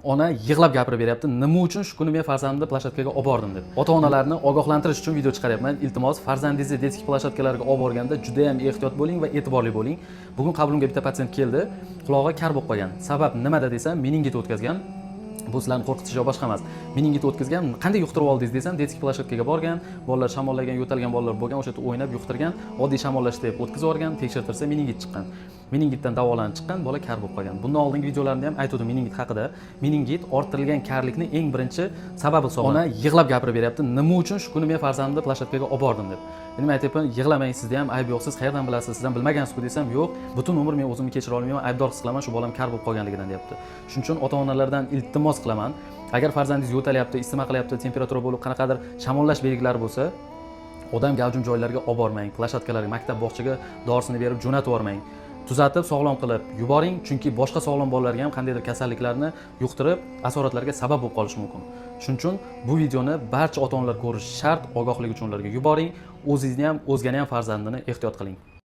Ona yig'lab gapirib beryapti, nima uchun shu kuni men farzandimni plashatkaga olib bordim deb. Ota-onalarni ogohlantirish uchun video chiqaryapman. Iltimos, farzandingizni detski plashatkalarga olib borganda juda ham ehtiyot bo'ling va e'tiborli bo'ling. Bugun qabrimga bitta patsient keldi, qulog'i kar bo'lib qolgan. Sabab nimada desam, meningit o'tkazgan. Bu sizlarni qo'rqitish boshqa emas. Meningit o'tkazgan, qanday yuqtirib oldingiz desam, detski plashatkaga borgan, bolalar shamollagan, yo'talgan bolalar bo'lgan, o'sha yerda o'ynab yuqtirgan, oddiy shamollash deb o'tkazib yuborgan, tekshirtirsa meningit chiqqan. Meningitdan davolanib chiqqan, bola kar bo'lib qolgan. Bundan oldingi videolarimda ham aytdim meningit haqida. Meningit orttirilgan karlikni eng birinchi sababi hisoblanadi. Ona yig'lab gapirib beryapti, nima uchun shu kuni men farzandimni plashatkaga olib bordim deb. Endi men aytyapman, yig'lamang, sizda ham ayb yo'q, siz qayerdan bilasiz, sizdan bilmagansiz-ku desam, yo'q, butun umr men o'zimni kechira olmayman, aybdor his qilaman, shu bolam kar bo'lib qolganligidan deyapti. Shuning uchun ota-onalardan iltimos qilaman, agar farzandingiz yo'talyapti, isitma qilyapti, temperatura bo'lib qanaqadir shamollash belgilari bo'lsa, odam gavjum joylarga olib bormang, plashatkalarga, maktab, bog'chaga dorisini berib jo'natib yubormang. Tuzatib, sog'lom qilib yuboring, chunki boshqa sog'lom bolalarga ham qandaydir kasalliklarni yuqtirib, asoratlarga sabab bo'lib qolishi mumkin. Shuning uchun bu videoni barcha ota-onalar ko'rishi shart, ogohlik uchun ularga yuboring. O'zingizni ham, o'zgani ham farzandini ehtiyot qiling.